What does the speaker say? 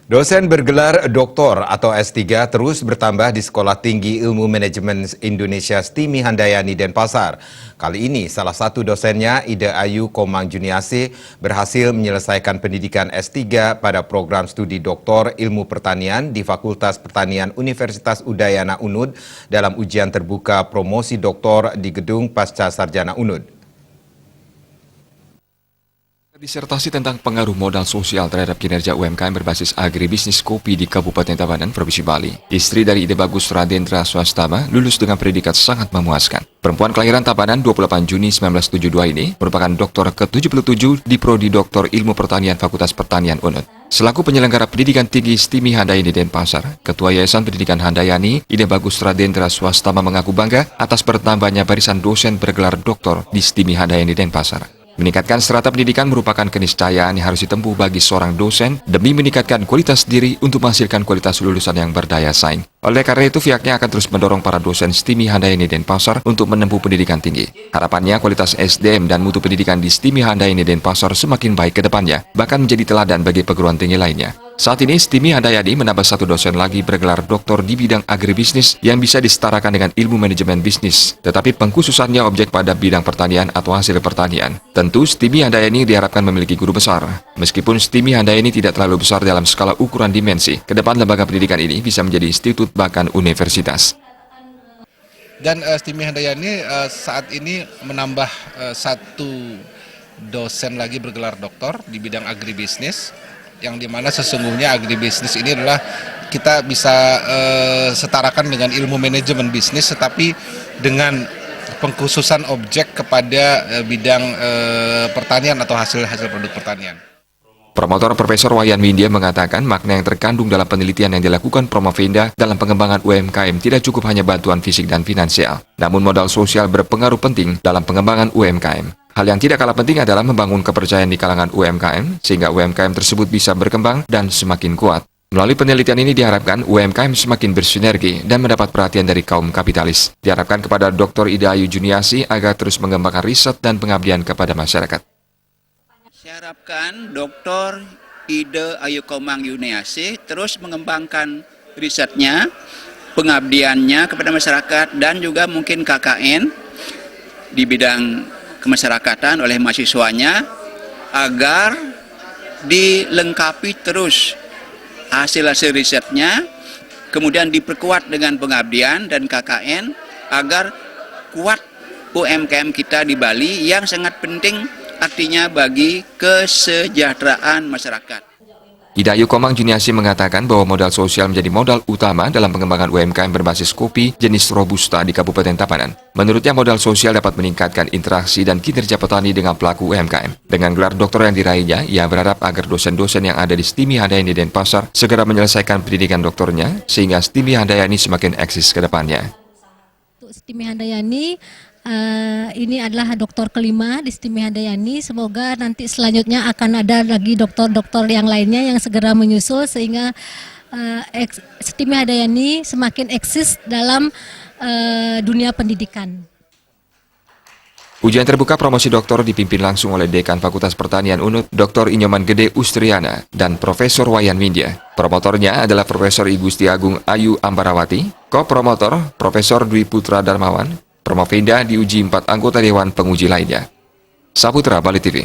Dosen bergelar doktor atau S3 terus bertambah di Sekolah Tinggi Ilmu Manajemen Indonesia STIMI Handayani Denpasar. Kali ini salah satu dosennya, Ida Ayu Komang Juniasi, berhasil menyelesaikan pendidikan S3 pada program studi doktor ilmu pertanian di Fakultas Pertanian Universitas Udayana UNUD dalam ujian terbuka promosi doktor di Gedung Pasca Sarjana UNUD. Disertasi tentang pengaruh modal sosial terhadap kinerja UMKM berbasis agribisnis kopi di Kabupaten Tabanan, Provinsi Bali. Istri dari Ide Bagus Radendra Swastama lulus dengan predikat sangat memuaskan. Perempuan kelahiran Tabanan 28 Juni 1972 ini merupakan doktor ke-77 di Prodi Doktor Ilmu Pertanian Fakultas Pertanian UNUD. Selaku penyelenggara pendidikan tinggi STIMI Handayani Denpasar, Ketua Yayasan Pendidikan Handayani, Ide Bagus Radendra Swastama mengaku bangga atas bertambahnya barisan dosen bergelar doktor di STIMI Handayani Denpasar. Meningkatkan strata pendidikan merupakan keniscayaan yang harus ditempuh bagi seorang dosen demi meningkatkan kualitas diri untuk menghasilkan kualitas lulusan yang berdaya saing. Oleh karena itu, pihaknya akan terus mendorong para dosen STIMI Handayani Denpasar untuk menempuh pendidikan tinggi. Harapannya kualitas SDM dan mutu pendidikan di STIMI Handayani Denpasar semakin baik ke depannya, bahkan menjadi teladan bagi perguruan tinggi lainnya. Saat ini, STIMI Handayani menambah satu dosen lagi bergelar doktor di bidang agribisnis yang bisa disetarakan dengan ilmu manajemen bisnis, tetapi pengkhususannya objek pada bidang pertanian atau hasil pertanian. Tentu, STIMI Handayani diharapkan memiliki guru besar. Meskipun STIMI Handayani tidak terlalu besar dalam skala ukuran dimensi, ke depan lembaga pendidikan ini bisa menjadi institut bahkan universitas. Dan STIMI Handayani saat ini menambah satu dosen lagi bergelar doktor di bidang agribisnis, yang dimana sesungguhnya agribisnis ini adalah kita bisa setarakan dengan ilmu manajemen bisnis, tetapi dengan pengkhususan objek kepada bidang pertanian atau hasil produk pertanian. Promotor Profesor Wayan Windia mengatakan makna yang terkandung dalam penelitian yang dilakukan Promovenda dalam pengembangan UMKM tidak cukup hanya bantuan fisik dan finansial, namun modal sosial berpengaruh penting dalam pengembangan UMKM. Hal yang tidak kalah penting adalah membangun kepercayaan di kalangan UMKM, sehingga UMKM tersebut bisa berkembang dan semakin kuat. Melalui penelitian ini diharapkan UMKM semakin bersinergi dan mendapat perhatian dari kaum kapitalis. Diharapkan kepada Dr. Ida Ayu Juniasi agar terus mengembangkan riset dan pengabdian kepada masyarakat. Saya harapkan Dr. Ida Ayu Komang Juniasi terus mengembangkan risetnya, pengabdiannya kepada masyarakat, dan juga mungkin KKN di bidang kemasyarakatan oleh mahasiswanya, agar dilengkapi terus hasil-hasil risetnya, kemudian diperkuat dengan pengabdian dan KKN agar kuat UMKM kita di Bali yang sangat penting artinya bagi kesejahteraan masyarakat. Ida Ayu Komang Juniasi mengatakan bahwa modal sosial menjadi modal utama dalam pengembangan UMKM berbasis kopi jenis Robusta di Kabupaten Tabanan. Menurutnya modal sosial dapat meningkatkan interaksi dan kinerja petani dengan pelaku UMKM. Dengan gelar doktor yang diraihnya, ia berharap agar dosen-dosen yang ada di STIMI Handayani Denpasar segera menyelesaikan pendidikan doktornya sehingga STIMI Handayani semakin eksis ke depannya. Untuk STIMI Handayani, ini adalah doktor kelima di STIMI Handayani. Semoga nanti selanjutnya akan ada lagi doktor-doktor yang lainnya yang segera menyusul sehingga STIMI Handayani semakin eksis dalam dunia pendidikan. Ujian terbuka promosi doktor dipimpin langsung oleh Dekan Fakultas Pertanian UNUD, Dr. Inyoman Gede Ustriana, dan Profesor Wayan Windia. Promotornya adalah Profesor I Gusti Agung Ayu Ambarawati, ko-promotor Profesor Dwi Putra Darmawan. Promovenda diuji 4 anggota Dewan Penguji lainnya. Saputra, Bali TV.